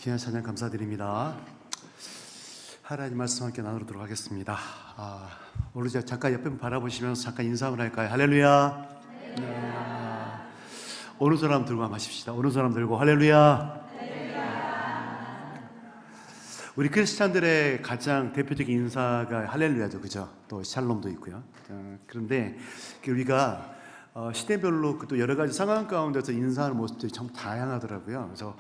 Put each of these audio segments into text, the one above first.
귀한 찬양 감사드립니다. 하나님 말씀 함께 나누도록 하겠습니다. 우리 잠깐 옆에 바라보시면서 잠깐 인사 한번 할까요? 할렐루야. 할렐루야. 어느 사람 들고 한번 하십시다. 어느 사람 들고 할렐루야. 할렐루야. 우리 크리스찬들의 가장 대표적인 인사가 할렐루야죠, 그죠? 또 샬롬도 있고요. 그런데 우리가 시대별로 또 여러 가지 상황 가운데서 인사하는 모습들이 참 다양하더라고요. 그래서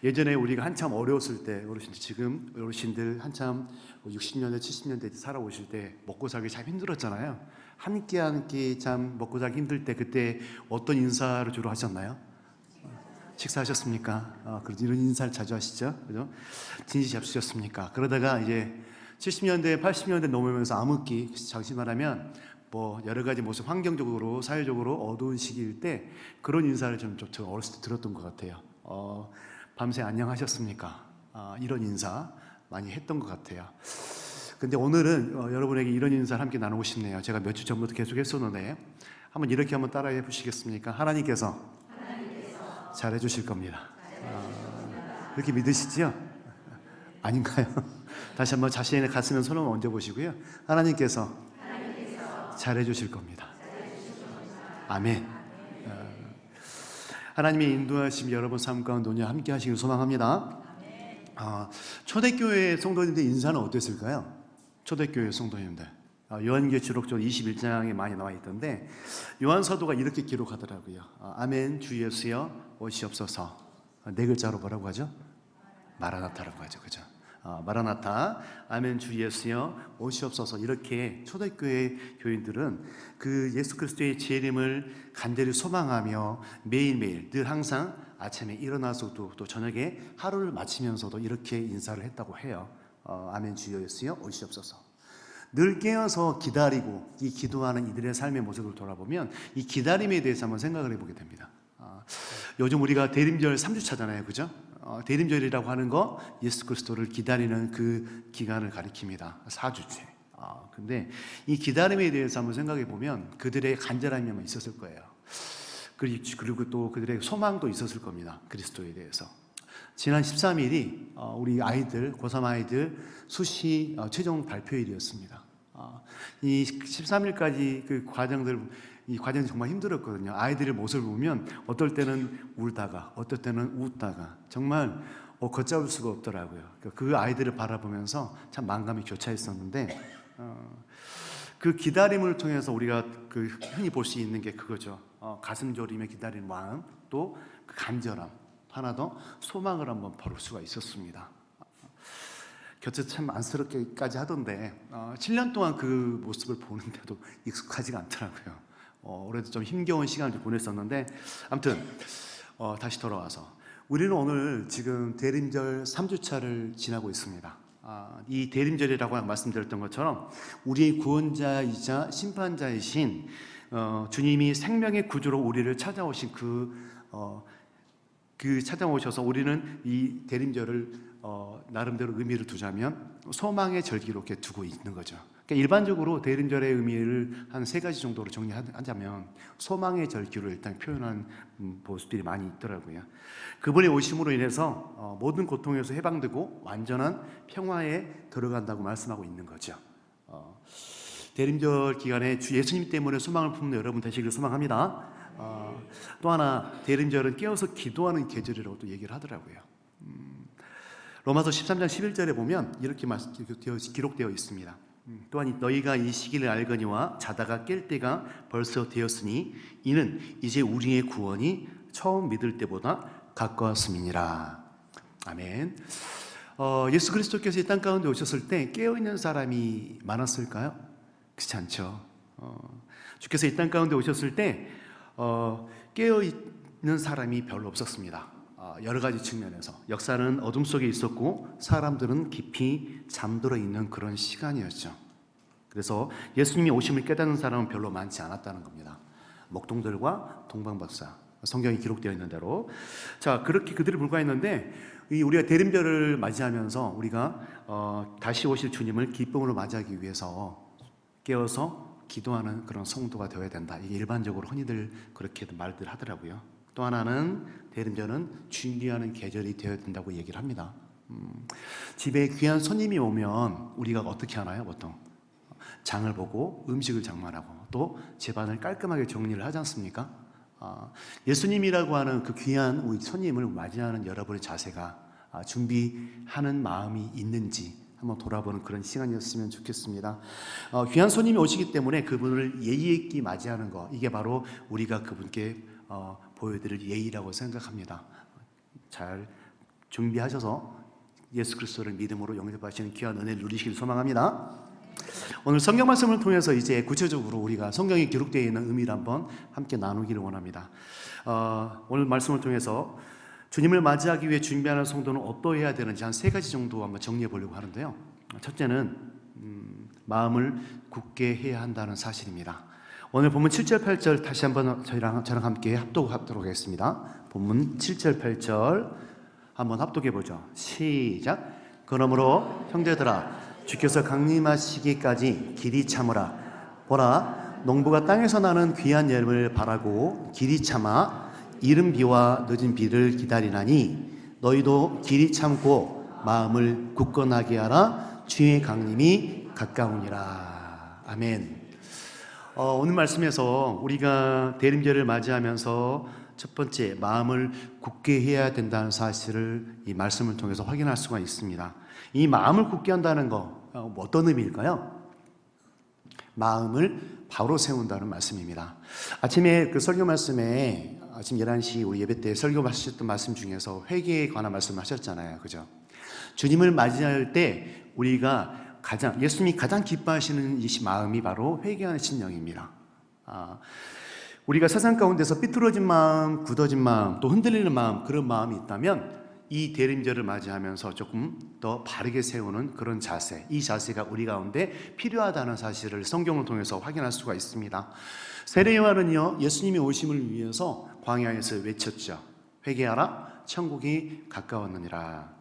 예전에 우리가 한참 어려웠을 때, 지금 어르신들 한참 60년대, 70년대 살아오실 때 먹고 살기 참 힘들었잖아요. 한 끼 참 먹고 살기 힘들 때 그때 어떤 인사를 주로 하셨나요? 식사하셨습니까? 그래도 이런 인사를 자주 하시죠? 그죠? 진지 잡수셨습니까? 그러다가 이제 70년대, 80년대 넘으면서 암흑기, 장시 말하면 뭐 여러 가지 모습, 환경적으로, 사회적으로 어두운 시기일 때 그런 인사를 좀 어렸을 때 들었던 것 같아요. 밤새 안녕하셨습니까? 이런 인사 많이 했던 것 같아요. 근데 오늘은 여러분에게 이런 인사를 함께 나누고 싶네요. 제가 몇 주 전부터 계속 했었는데 한번 이렇게 한번 따라해 보시겠습니까? 하나님께서 잘해 주실 겁니다. 그렇게 믿으시죠? 아닌가요? 다시 한번 자신의 가슴에 손을 얹어 보시고요. 하나님께서 잘해 주실 겁니다. 아멘. 하나님의 인도하심 여러분 삶 가운데 오늘 함께 하시길 소망합니다. 초대교회 성도님들 인사는 어땠을까요? 초대교회 성도님들 요한계시록 21장에 많이 나와 있던데 요한사도가 이렇게 기록하더라고요. 아멘 주 예수여 오시옵소서. 네 글자로 뭐라고 하죠? 마라나타라고 하죠, 그죠? 마라나타, 아멘 주 예수여 오시옵소서. 이렇게 초대교회 교인들은 그 예수 그리스도의 재림을 간절히 소망하며 매일매일 늘 항상 아침에 일어나서도 또 저녁에 하루를 마치면서도 이렇게 인사를 했다고 해요. 아멘 주 예수여 오시옵소서. 늘 깨어서 기다리고 이 기도하는 이들의 삶의 모습을 돌아보면 이 기다림에 대해서 한번 생각을 해보게 됩니다. 요즘 우리가 대림절 3주차잖아요, 그죠? 대림절이라고 하는 거 예수 그리스도를 기다리는 그 기간을 가리킵니다. 4주째. 근데 이 기다림에 대해서 한번 생각해 보면 그들의 간절함이 있었을 거예요. 그리고 또 그들의 소망도 있었을 겁니다. 그리스도에 대해서. 지난 13일이 우리 아이들, 고3 아이들 수시 최종 발표일이었습니다. 이 13일까지 그 이 과정이 정말 힘들었거든요. 아이들의 모습을 보면 어떨 때는 울다가 어떨 때는 웃다가 정말 걷잡을 수가 없더라고요. 그 아이들을 바라보면서 참 만감이 교차했었는데 그 기다림을 통해서 우리가 그 흔히 볼 수 있는 게 그거죠. 가슴 졸이며 기다리는 마음, 또 그 간절함, 하나 더 소망을 한번 볼 수가 있었습니다. 곁에 참 안쓰럽게까지 하던데 7년 동안 그 모습을 보는데도 익숙하지가 않더라고요. 올해도 좀 힘겨운 시간을 보냈었는데 아무튼 다시 돌아와서 우리는 오늘 지금 대림절 3주차를 지나고 있습니다. 이 대림절이라고 말씀드렸던 것처럼 우리의 구원자이자 심판자이신 주님이 생명의 구주로 우리를 찾아오신 찾아오셔서 우리는 이 대림절을 나름대로 의미를 두자면 소망의 절기로 이렇게 두고 있는 거죠. 그러니까 일반적으로 대림절의 의미를 한 3가지 정도로 정리하자면 소망의 절기로 일단 표현한 모습들이 많이 있더라고요. 그분의 오심으로 인해서 모든 고통에서 해방되고 완전한 평화에 들어간다고 말씀하고 있는 거죠. 대림절 기간에 주 예수님 때문에 소망을 품는 여러분 되시길 소망합니다. 또 하나 대림절은 깨어서 기도하는 계절이라고 또 얘기를 하더라고요. 로마서 13장 11절에 보면 이렇게 기록되어 있습니다. 또한 너희가 이 시기를 알거니와 자다가 깰 때가 벌써 되었으니 이는 이제 우리의 구원이 처음 믿을 때보다 가까웠음이니라. 아멘. 예수 그리스도께서 이 땅 가운데 오셨을 때 깨어있는 사람이 많았을까요? 그렇지 않죠. 주께서 이 땅 가운데 오셨을 때 깨어있는 사람이 별로 없었습니다. 여러 가지 측면에서 역사는 어둠 속에 있었고 사람들은 깊이 잠들어 있는 그런 시간이었죠. 그래서 예수님이 오심을 깨닫는 사람은 별로 많지 않았다는 겁니다. 목동들과 동방박사, 성경이 기록되어 있는 대로. 자, 그렇게 그들이 불과했는데 우리가 대림절을 맞이하면서 우리가 다시 오실 주님을 기쁨으로 맞이하기 위해서 깨어서 기도하는 그런 성도가 되어야 된다. 이게 일반적으로 흔히들 그렇게 말들 하더라고요. 또 하나는 대림절은 준비하는 계절이 되어야 된다고 얘기를 합니다. 집에 귀한 손님이 오면 우리가 어떻게 하나요? 보통 장을 보고 음식을 장만하고 또 집안을 깔끔하게 정리를 하지 않습니까? 예수님이라고 하는 그 귀한 우리 손님을 맞이하는 여러분의 자세가 준비하는 마음이 있는지 한번 돌아보는 그런 시간이었으면 좋겠습니다. 귀한 손님이 오시기 때문에 그분을 예의 있게 맞이하는 거, 이게 바로 우리가 그분께 보여드릴 예의라고 생각합니다. 잘 준비하셔서 예수 그리스도를 믿음으로 영접하시는 귀한 은혜를 누리시길 소망합니다. 오늘 성경 말씀을 통해서 이제 구체적으로 우리가 성경에 기록되어 있는 의미를 한번 함께 나누기를 원합니다. 오늘 말씀을 통해서 주님을 맞이하기 위해 준비하는 성도는 어떠해야 되는지 한 3가지 정도 한번 정리해 보려고 하는데요. 첫째는 마음을 굳게 해야 한다는 사실입니다. 오늘 본문 7절 8절 다시 한번 저랑 함께 합독하도록 하겠습니다. 본문 7절 8절 한번 합독해 보죠. 시작. 그러므로 형제들아, 주께서 강림하시기까지 길이 참으라. 보라, 농부가 땅에서 나는 귀한 열매를 바라고 길이 참아 이른 비와 늦은 비를 기다리나니 너희도 길이 참고 마음을 굳건하게 하라. 주의 강림이 가까우니라. 아멘. 오늘 말씀에서 우리가 대림절을 맞이하면서 첫 번째, 마음을 굳게 해야 된다는 사실을 이 말씀을 통해서 확인할 수가 있습니다. 이 마음을 굳게 한다는 거 어떤 의미일까요? 마음을 바로 세운다는 말씀입니다. 아침에 그 설교 말씀에 아침 11시 우리 예배 때 설교하셨던 말씀 중에서 회개에 관한 말씀을 하셨잖아요. 그죠? 주님을 맞이할 때 우리가 예수님이 가장 기뻐하시는 이 마음이 바로 회개하는 심령입니다. 우리가 세상 가운데서 삐뚤어진 마음, 굳어진 마음, 또 흔들리는 마음, 그런 마음이 있다면 이 대림절을 맞이하면서 조금 더 바르게 세우는 그런 자세, 이 자세가 우리 가운데 필요하다는 사실을 성경을 통해서 확인할 수가 있습니다. 세례 요한은요, 예수님이 오심을 위해서 광야에서 외쳤죠. 회개하라, 천국이 가까웠느니라.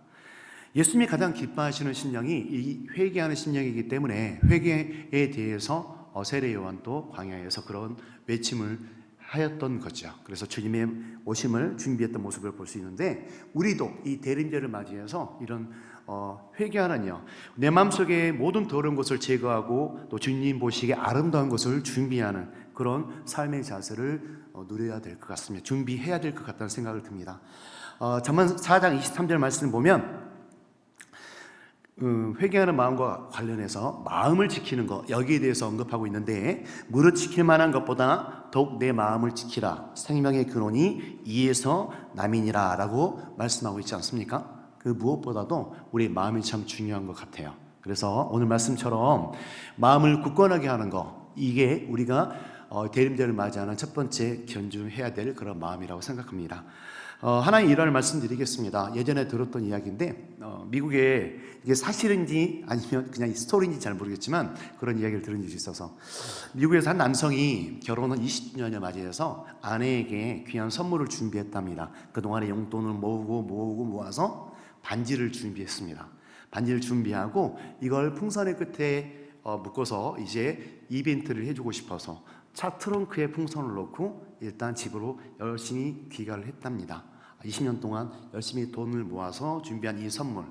예수님이 가장 기뻐하시는 심령이 이 회개하는 심령이기 때문에 회개에 대해서 세례 요한도 광야에서 그런 외침을 하였던 거죠. 그래서 주님의 오심을 준비했던 모습을 볼 수 있는데, 우리도 이 대림절을 맞이해서 이런 회개하는요, 내 마음속에 모든 더러운 것을 제거하고 또 주님 보시기에 아름다운 것을 준비하는 그런 삶의 자세를 누려야 될 것 같습니다. 준비해야 될 것 같다는 생각을 듭니다. 잠언 4장 23절 말씀을 보면 회개하는 마음과 관련해서 마음을 지키는 것, 여기에 대해서 언급하고 있는데, 무릇 지킬 만한 것보다 더욱 내 마음을 지키라. 생명의 근원이 이에서 남이니라 라고 말씀하고 있지 않습니까? 그 무엇보다도 우리 마음이 참 중요한 것 같아요. 그래서 오늘 말씀처럼 마음을 굳건하게 하는 것, 이게 우리가 대림절을 맞이하는 첫 번째 견중해야 될 그런 마음이라고 생각합니다. 하나의 일화를 말씀드리겠습니다. 예전에 들었던 이야기인데, 미국에 이게 사실인지 아니면 그냥 스토리인지 잘 모르겠지만 그런 이야기를 들은 적이 있어서, 미국에서 한 남성이 결혼을 20주년을 맞이해서 아내에게 귀한 선물을 준비했답니다. 그동안에 용돈을 모아서 반지를 준비했습니다. 반지를 준비하고 이걸 풍선의 끝에 묶어서 이제 이벤트를 해주고 싶어서 차 트렁크에 풍선을 넣고 일단 집으로 열심히 귀가를 했답니다. 20년 동안 열심히 돈을 모아서 준비한 이 선물,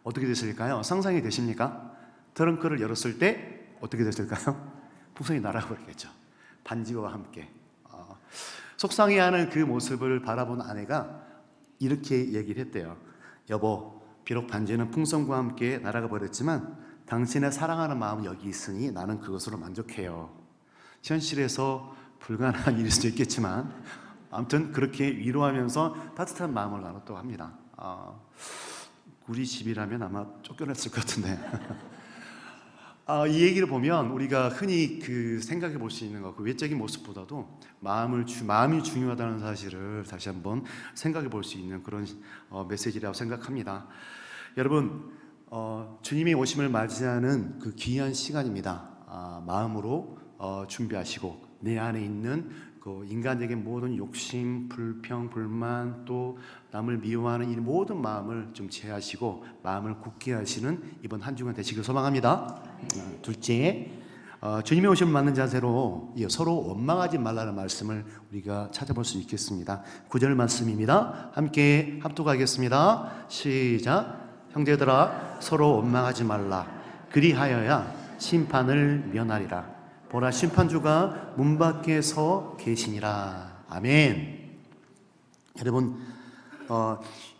어떻게 됐을까요? 상상이 되십니까? 트렁크를 열었을 때 어떻게 됐을까요? 풍선이 날아버리겠죠. 반지와 함께. 속상해하는 그 모습을 바라본 아내가 이렇게 얘기를 했대요. 여보, 비록 반지는 풍선과 함께 날아가 버렸지만 당신의 사랑하는 마음이 여기 있으니 나는 그것으로 만족해요. 현실에서 불가능한 일일 수도 있겠지만 아무튼 그렇게 위로하면서 따뜻한 마음을 나눴다고 합니다. 우리 집이라면 아마 쫓겨났을 것 같은데 이 얘기를 보면 우리가 흔히 생각해 볼 수 있는 것, 그 외적인 모습보다도 마음이 중요하다는 사실을 다시 한번 생각해 볼 수 있는 그런 메시지라고 생각합니다. 여러분, 주님의 오심을 맞이하는 그 귀한 시간입니다. 마음으로 준비하시고 내 안에 있는 그 인간적인 모든 욕심, 불평, 불만, 또 남을 미워하는 이 모든 마음을 좀 제하시고 마음을 굳게 하시는 이번 한 주간 되시길 소망합니다. 둘째, 주님의 오심을 맞는 자세로 서로 원망하지 말라는 말씀을 우리가 찾아볼 수 있겠습니다. 9절 말씀입니다. 함께 합독하겠습니다. 시작. 형제들아 서로 원망하지 말라. 그리하여야 심판을 면하리라. 보라 심판주가 문 밖에 서 계시니라. 아멘. 여러분,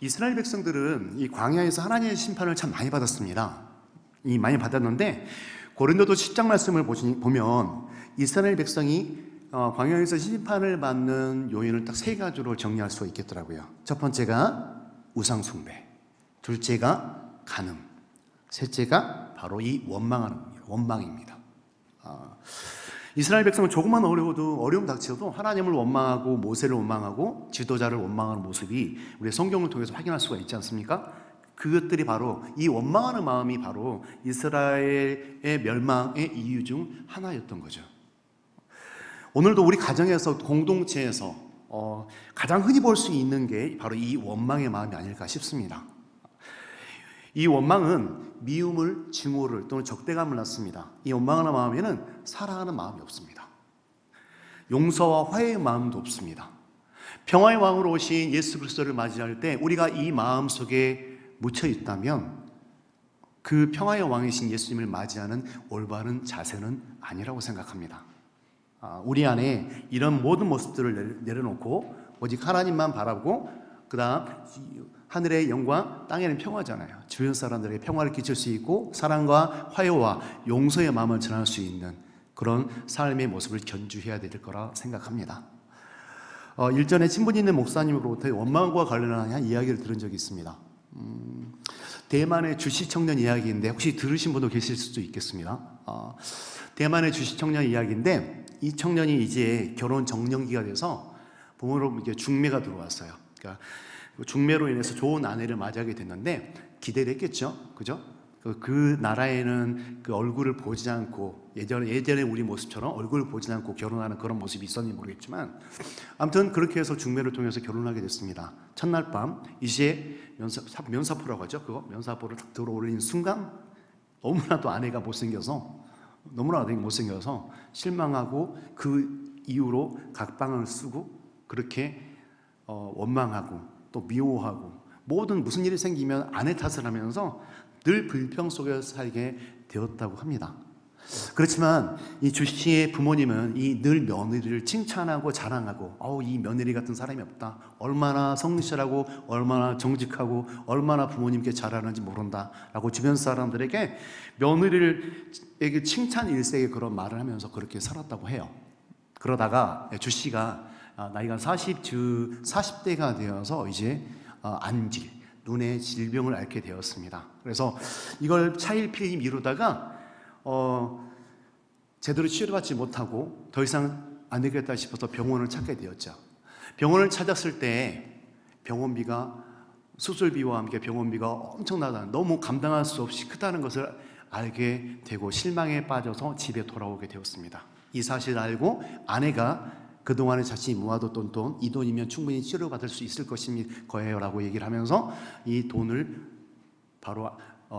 이스라엘 백성들은 이 광야에서 하나님의 심판을 참 많이 받았습니다. 많이 받았는데 고린도도 10장 말씀을 보면 이스라엘 백성이 광야에서 심판을 받는 요인을 딱 세 가지로 정리할 수가 있겠더라고요. 첫 번째가 우상 숭배, 둘째가 간음, 셋째가 바로 이 원망입니다. 이스라엘 백성은 조금만 어려움 닥쳐도 하나님을 원망하고 모세를 원망하고 지도자를 원망하는 모습이 우리 성경을 통해서 확인할 수가 있지 않습니까? 그것들이 바로 이 원망하는 마음이 바로 이스라엘의 멸망의 이유 중 하나였던 거죠. 오늘도 우리 가정에서 공동체에서 가장 흔히 볼 수 있는 게 바로 이 원망의 마음이 아닐까 싶습니다. 이 원망은 미움을, 증오를 또는 적대감을 낳습니다. 이 원망하는 마음에는 사랑하는 마음이 없습니다. 용서와 화해의 마음도 없습니다. 평화의 왕으로 오신 예수 그리스도를 맞이할 때 우리가 이 마음 속에 묻혀 있다면 그 평화의 왕이신 예수님을 맞이하는 올바른 자세는 아니라고 생각합니다. 우리 안에 이런 모든 모습들을 내려놓고 오직 하나님만 바라보고 그다음 하늘의 영광, 땅에는 평화잖아요. 주변 사람들에게 평화를 끼칠 수 있고 사랑과 화해와 용서의 마음을 전할 수 있는 그런 삶의 모습을 견주해야 될 거라 생각합니다. 일전에 친분 있는 목사님으로부터 원망과 관련한 이야기를 들은 적이 있습니다. 대만의 주시 청년 이야기인데 혹시 들으신 분도 계실 수도 있겠습니다. 대만의 주시 청년 이야기인데 이 청년이 이제 결혼 정년기가 돼서 부모로 이제 중매가 들어왔어요. 그러니까 중매로 인해서 좋은 아내를 맞이하게 됐는데 기대를 했겠죠, 그죠? 그 나라에는 그 얼굴을 보지 않고 예전에 우리 모습처럼 얼굴을 보지 않고 결혼하는 그런 모습이 있었는지 모르겠지만 아무튼 그렇게 해서 중매를 통해서 결혼하게 됐습니다. 첫날 밤 이제 면사포라고 하죠. 그거 면사포를 딱 들어올리는 순간 너무나도 아내가 못생겨서 실망하고 그 이후로 각방을 쓰고 그렇게 원망하고 또 미워하고 모든 무슨 일이 생기면 아내 탓을 하면서 늘 불평 속에서 살게 되었다고 합니다. 그렇지만 이 주 씨의 부모님은 이 늘 며느리를 칭찬하고 자랑하고 이 며느리 같은 사람이 없다. 얼마나 성실하고 얼마나 정직하고 얼마나 부모님께 잘하는지 모른다 라고 주변 사람들에게 며느리에게 칭찬 일색의 그런 말을 하면서 그렇게 살았다고 해요. 그러다가 주 씨가 나이가 40대가 되어서 이제 안질, 눈의 질병을 앓게 되었습니다. 그래서 이걸 차일피일 미루다가 제대로 치료받지 못하고 더 이상 안 되겠다 싶어서 병원을 찾게 되었죠. 병원을 찾았을 때 병원비가 수술비와 함께 병원비가 엄청나다는, 너무 감당할 수 없이 크다는 것을 알게 되고 실망에 빠져서 집에 돌아오게 되었습니다. 이 사실을 알고 아내가 그동안에 자신이 모아뒀던 돈, 이 돈이면 충분히 치료받을 수 있을 거예요 라고 얘기를 하면서 이 돈을 바로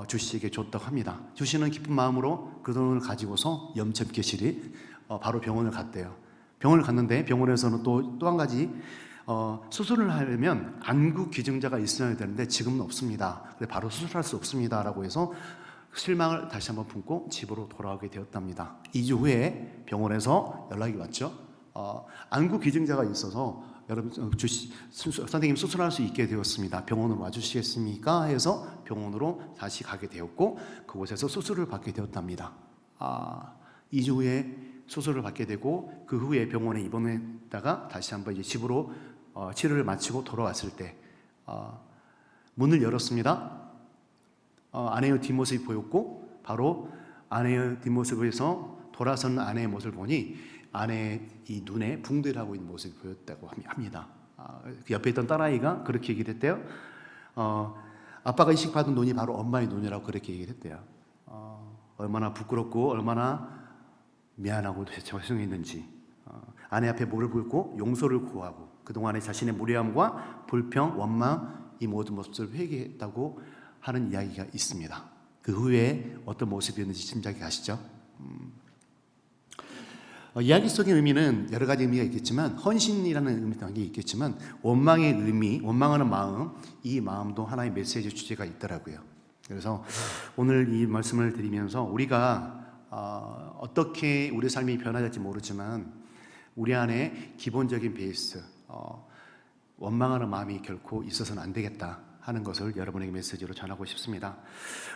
주 씨에게 줬다고 합니다. 주 씨는 기쁜 마음으로 그 돈을 가지고서 염천케실이 바로 병원을 갔대요. 병원을 갔는데 병원에서는 또 한 가지 수술을 하려면 안구 기증자가 있어야 되는데 지금은 없습니다. 바로 수술할 수 없습니다 라고 해서 실망을 다시 한번 품고 집으로 돌아오게 되었답니다. 2주 후에 병원에서 연락이 왔죠. 안구 기증자가 있어서 여러분 선생님 수술할 수 있게 되었습니다. 병원으로 와주시겠습니까? 해서 병원으로 다시 가게 되었고 그곳에서 수술을 받게 되었답니다. 2주 후에 수술을 받게 되고 그 후에 병원에 입원했다가 다시 한번 이제 집으로 치료를 마치고 돌아왔을 때 문을 열었습니다. 아내의 뒷모습이 보였고 바로 아내의 뒷모습에서 돌아선 아내의 모습을 보니 아내의 이 눈에 붕대를 하고 있는 모습이 보였다고 합니다. 그 옆에 있던 딸아이가 그렇게 얘기를 했대요. 아빠가 이식받은 눈이 바로 엄마의 눈이라고 그렇게 얘기를 했대요. 얼마나 부끄럽고 얼마나 미안하고 죄송했는지 아내 앞에 무릎 꿇고 용서를 구하고 그동안의 자신의 무례함과 불평, 원망 이 모든 모습을 회개했다고 하는 이야기가 있습니다. 그 후에 어떤 모습이었는지 짐작이 가시죠? 이야기 속의 의미는 여러 가지 의미가 있겠지만, 헌신이라는 의미도 있겠지만, 원망의 의미, 원망하는 마음, 이 마음도 하나의 메시지 주제가 있더라고요. 그래서 오늘 이 말씀을 드리면서 우리가 어떻게 우리 삶이 변화될지 모르지만 우리 안에 기본적인 베이스, 원망하는 마음이 결코 있어서는 안 되겠다 하는 것을 여러분에게 메시지로 전하고 싶습니다.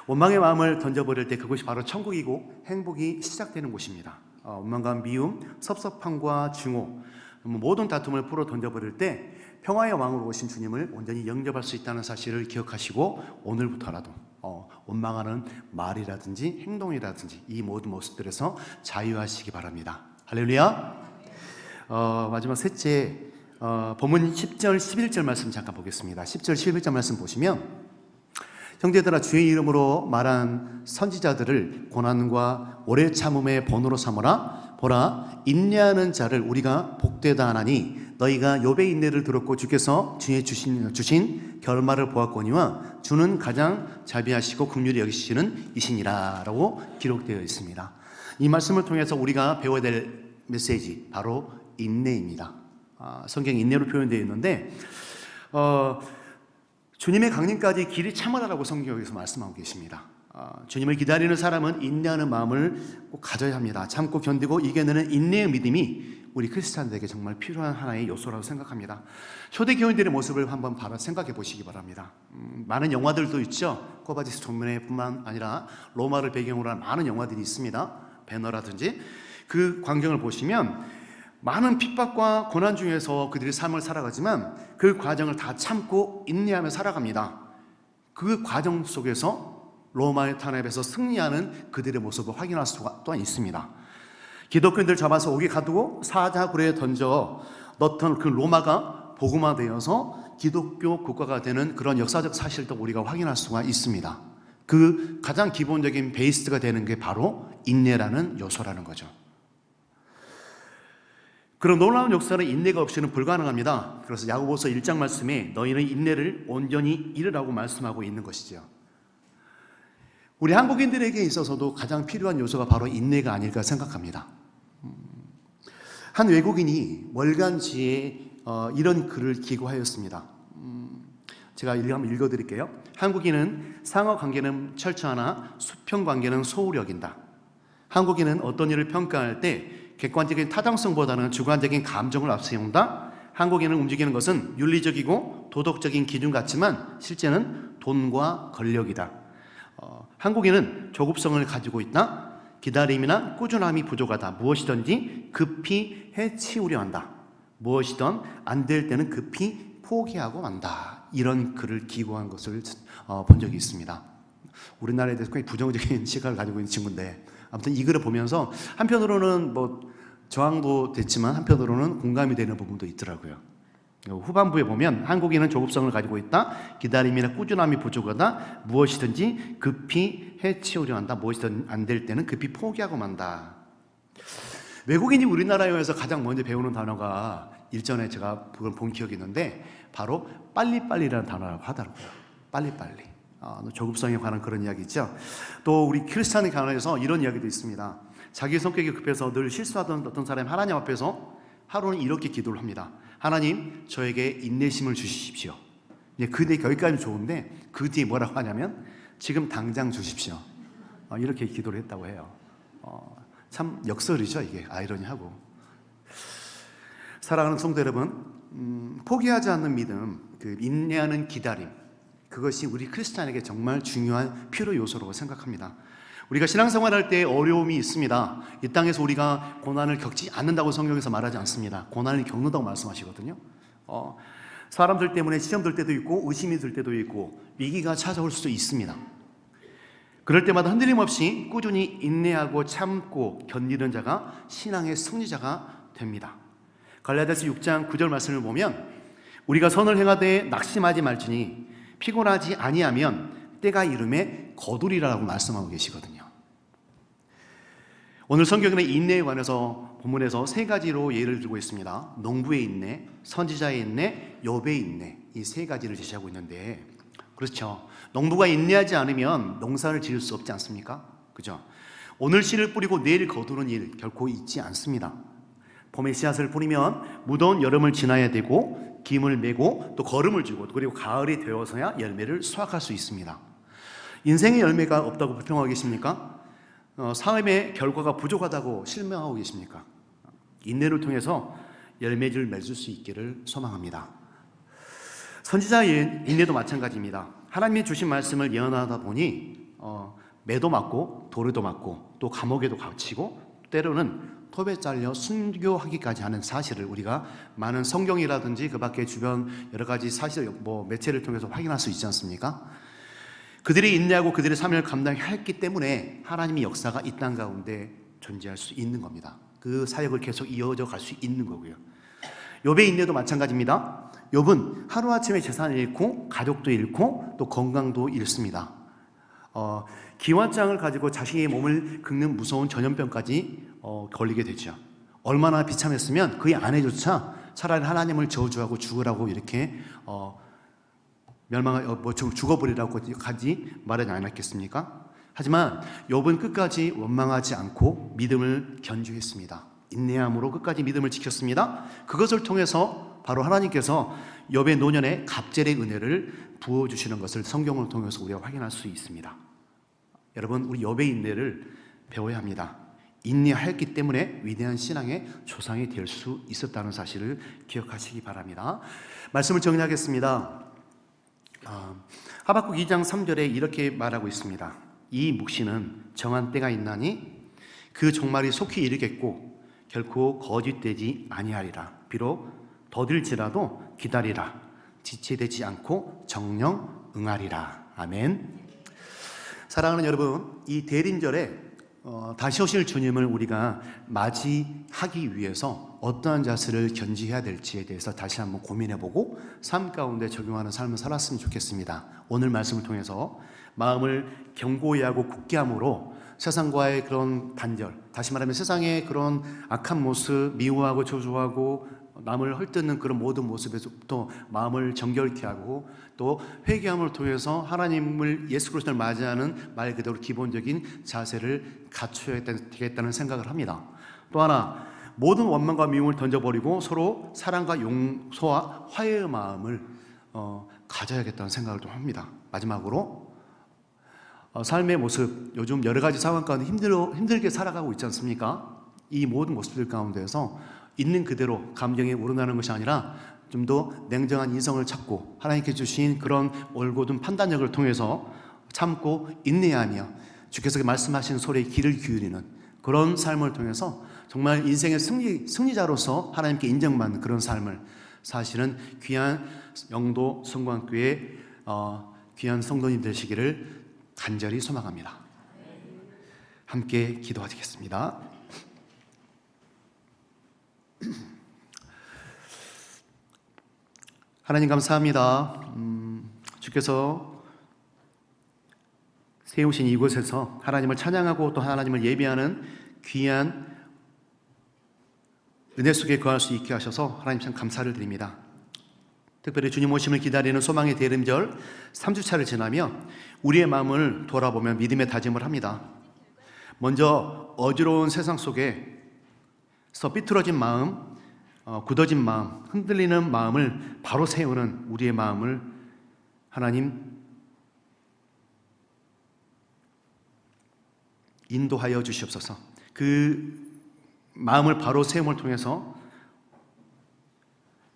원망의 마음을 던져버릴 때 그것이 바로 천국이고 행복이 시작되는 곳입니다. 원망과 미움, 섭섭함과 증오, 모든 다툼을 풀어 던져버릴 때 평화의 왕으로 오신 주님을 온전히 영접할 수 있다는 사실을 기억하시고 오늘부터라도 원망하는 말이라든지 행동이라든지 이 모든 모습들에서 자유하시기 바랍니다. 할렐루야. 마지막 셋째, 본문 10절 11절 말씀 잠깐 보겠습니다. 10절 11절 말씀 보시면, 형제들아 주의 이름으로 말한 선지자들을 고난과 오래 참음의 본으로 삼으라. 보라, 인내하는 자를 우리가 복되다 하나니 너희가 욥의 인내를 들었고 주께서 주의 주신 결말을 보았거니와 주는 가장 자비하시고 긍휼히 여기시는 이시니라 라고 기록되어 있습니다. 이 말씀을 통해서 우리가 배워야 될 메시지, 바로 인내입니다. 성경 인내로 표현되어 있는데 주님의 강림까지 길이 참으라라고 성경에서 말씀하고 계십니다. 주님을 기다리는 사람은 인내하는 마음을 꼭 가져야 합니다. 참고 견디고 이겨내는 인내의 믿음이 우리 크리스찬들에게 정말 필요한 하나의 요소라고 생각합니다. 초대 교인들의 모습을 한번 생각해 보시기 바랍니다. 많은 영화들도 있죠. 꼬바지스 종면회뿐만 아니라 로마를 배경으로 한 많은 영화들이 있습니다. 배너라든지. 그 광경을 보시면 많은 핍박과 고난 중에서 그들이 삶을 살아가지만 그 과정을 다 참고 인내하며 살아갑니다. 그 과정 속에서 로마의 탄압에서 승리하는 그들의 모습을 확인할 수가 또한 있습니다. 기독교인들 잡아서 옥에 가두고 사자굴에 던져 넣던 그 로마가 복음화되어서 기독교 국가가 되는 그런 역사적 사실도 우리가 확인할 수가 있습니다. 그 가장 기본적인 베이스가 되는 게 바로 인내라는 요소라는 거죠. 그런 놀라운 역사는 인내가 없이는 불가능합니다. 그래서 야고보서 1장 말씀에 너희는 인내를 온전히 이루라고 말씀하고 있는 것이죠. 우리 한국인들에게 있어서도 가장 필요한 요소가 바로 인내가 아닐까 생각합니다. 한 외국인이 월간지에 이런 글을 기고하였습니다. 제가 한번 읽어드릴게요. 한국인은 상하 관계는 철저하나 수평 관계는 소홀히 여긴다. 한국인은 어떤 일을 평가할 때 객관적인 타당성보다는 주관적인 감정을 앞세운다. 한국인을 움직이는 것은 윤리적이고 도덕적인 기준 같지만 실제는 돈과 권력이다. 한국인은 조급성을 가지고 있다. 기다림이나 꾸준함이 부족하다. 무엇이든지 급히 해치우려 한다. 무엇이든 안 될 때는 급히 포기하고 만다. 이런 글을 기고한 것을 본 적이 있습니다. 우리나라에 대해서 굉장히 부정적인 시각을 가지고 있는 친구인데, 아무튼 이 글을 보면서 한편으로는 저항도 됐지만 한편으로는 공감이 되는 부분도 있더라고요. 후반부에 보면 한국인은 조급성을 가지고 있다. 기다림이나 꾸준함이 부족하다. 무엇이든지 급히 해치우려 한다. 무엇이든 안 될 때는 급히 포기하고 만다. 외국인이 우리나라에 와서 가장 먼저 배우는 단어가 일전에 제가 그걸 본 기억이 있는데 바로 빨리빨리라는 단어라고 하더라고요. 빨리빨리. 조급성에 관한 그런 이야기 있죠. 또 우리 크리스찬에 관해서 이런 이야기도 있습니다. 자기 성격이 급해서 늘 실수하던 어떤 사람이 하나님 앞에서 하루는 이렇게 기도를 합니다. 하나님, 저에게 인내심을 주십시오. 그 뒤에 여기까지 좋은데 그 뒤에 뭐라고 하냐면 지금 당장 주십시오. 이렇게 기도를 했다고 해요. 참 역설이죠, 이게. 아이러니하고. 사랑하는 성도 여러분, 포기하지 않는 믿음, 그 인내하는 기다림, 그것이 우리 크리스찬에게 정말 중요한 필요 요소라고 생각합니다. 우리가 신앙생활할 때 어려움이 있습니다. 이 땅에서 우리가 고난을 겪지 않는다고 성경에서 말하지 않습니다. 고난을 겪는다고 말씀하시거든요. 사람들 때문에 시험 들 때도 있고 의심이 들 때도 있고 위기가 찾아올 수도 있습니다. 그럴 때마다 흔들림 없이 꾸준히 인내하고 참고 견디는 자가 신앙의 승리자가 됩니다. 갈라디아서 6장 9절 말씀을 보면 우리가 선을 행하되 낙심하지 말지니 피곤하지 아니하면 때가 이름에 거두리라고 말씀하고 계시거든요. 오늘 성경에는 인내에 관해서 본문에서 세 가지로 예를 들고 있습니다. 농부의 인내, 선지자의 인내, 욥의 인내, 이 세 가지를 제시하고 있는데, 그렇죠. 농부가 인내하지 않으면 농사를 지을 수 없지 않습니까? 그죠? 오늘 씨를 뿌리고 내일 거두는 일 결코 있지 않습니다. 봄에 씨앗을 뿌리면 무더운 여름을 지나야 되고 김을 메고 또 거름을 주고 그리고 가을이 되어서야 열매를 수확할 수 있습니다. 인생의 열매가 없다고 불평하고 계십니까? 삶의 결과가 부족하다고 실망하고 계십니까? 인내를 통해서 열매를 맺을 수 있기를 소망합니다. 선지자의 인내도 마찬가지입니다. 하나님이 주신 말씀을 예언하다 보니 매도 맞고 도르도 맞고 또 감옥에도 갇히고 때로는 톱에 잘려 순교하기까지 하는 사실을 우리가 많은 성경이라든지 그 밖에 주변 여러 가지 사실 매체를 통해서 확인할 수 있지 않습니까? 그들이 인내하고 그들의 삶을 감당했기 때문에 하나님의 역사가 이 땅 가운데 존재할 수 있는 겁니다. 그 사역을 계속 이어져 갈 수 있는 거고요. 욥의 인내도 마찬가지입니다. 욥은 하루아침에 재산을 잃고 가족도 잃고 또 건강도 잃습니다. 기관장을 가지고 자신의 몸을 긁는 무서운 전염병까지 걸리게 되죠. 얼마나 비참했으면 그의 아내조차 차라리 하나님을 저주하고 죽으라고 이렇게 죽어버리라고까지 말하지 않았겠습니까? 하지만 욥은 끝까지 원망하지 않고 믿음을 견주했습니다. 인내함으로 끝까지 믿음을 지켰습니다. 그것을 통해서 바로 하나님께서 욥의 노년에 갑절의 은혜를 부어주시는 것을 성경을 통해서 우리가 확인할 수 있습니다. 여러분, 우리 욥의 인내를 배워야 합니다. 인내하였기 때문에 위대한 신앙의 조상이 될 수 있었다는 사실을 기억하시기 바랍니다. 말씀을 정리하겠습니다. 하박국 2장 3절에 이렇게 말하고 있습니다. 이 묵시는 정한 때가 있나니 그 종말이 속히 이르겠고 결코 거짓되지 아니하리라. 비록 더딜지라도 기다리라. 지체되지 않고 정령 응하리라. 아멘. 사랑하는 여러분, 이 대림절에 다시 오실 주님을 우리가 맞이하기 위해서 어떠한 자세를 견지해야 될지에 대해서 다시 한번 고민해보고 삶 가운데 적용하는 삶을 살았으면 좋겠습니다. 오늘 말씀을 통해서 마음을 견고히 하고 굳게 함으로 세상과의 그런 단절, 다시 말하면 세상의 그런 악한 모습, 미워하고 저주하고 남을 헐뜯는 그런 모든 모습에서부터 마음을 정결케 하고 또 회개함을 통해서 하나님을 예수 그리스도를 맞이하는 말 그대로 기본적인 자세를 갖춰야 되겠다는 생각을 합니다. 또 하나, 모든 원망과 미움을 던져버리고 서로 사랑과 용서와 화해의 마음을 가져야겠다는 생각을 좀 합니다. 마지막으로 삶의 모습, 요즘 여러 가지 상황 가운데 힘들게 살아가고 있지 않습니까? 이 모든 모습들 가운데서 있는 그대로 감정이 우러나는 것이 아니라 좀 더 냉정한 인성을 찾고 하나님께 주신 그런 올곧은 판단력을 통해서 참고 인내하며 주께서 말씀하신 소리에 귀를 기울이는 그런 삶을 통해서 정말 인생의 승리자로서 하나님께 인정받는 그런 삶을 사실은 귀한 영도 성광교회 귀한 성도님 되시기를 간절히 소망합니다. 함께 기도하시겠습니다. 하나님 감사합니다. 주께서 세우신 이곳에서 하나님을 찬양하고 또 하나님을 예배하는 귀한 은혜 속에 거할 수 있게 하셔서 하나님 참 감사를 드립니다. 특별히 주님 오심을 기다리는 소망의 대림절 3주차를 지나며 우리의 마음을 돌아보며 믿음의 다짐을 합니다. 먼저 어지러운 세상 속에서 삐뚤어진 마음, 굳어진 마음, 흔들리는 마음을 바로 세우는 우리의 마음을 하나님 인도하여 주시옵소서. 그 마음을 바로 세움을 통해서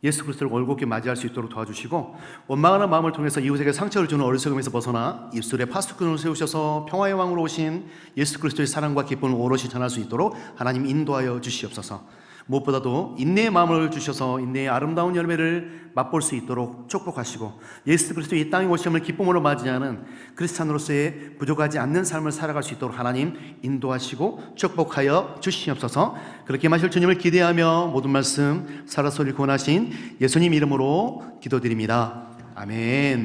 예수 그리스도를 올곧게 맞이할 수 있도록 도와주시고 원망하는 마음을 통해서 이웃에게 상처를 주는 어리석음에서 벗어나 입술에 파수꾼을 세우셔서 평화의 왕으로 오신 예수 그리스도의 사랑과 기쁨을 오롯이 전할 수 있도록 하나님 인도하여 주시옵소서. 무엇보다도 인내의 마음을 주셔서 인내의 아름다운 열매를 맛볼 수 있도록 축복하시고 예수 그리스도의 이 땅에 오심을 기쁨으로 맞이하는 크리스찬으로서의 부족하지 않는 삶을 살아갈 수 있도록 하나님 인도하시고 축복하여 주시옵소서. 그렇게 마실 주님을 기대하며 모든 말씀 살아 소리 권하신 예수님 이름으로 기도드립니다. 아멘.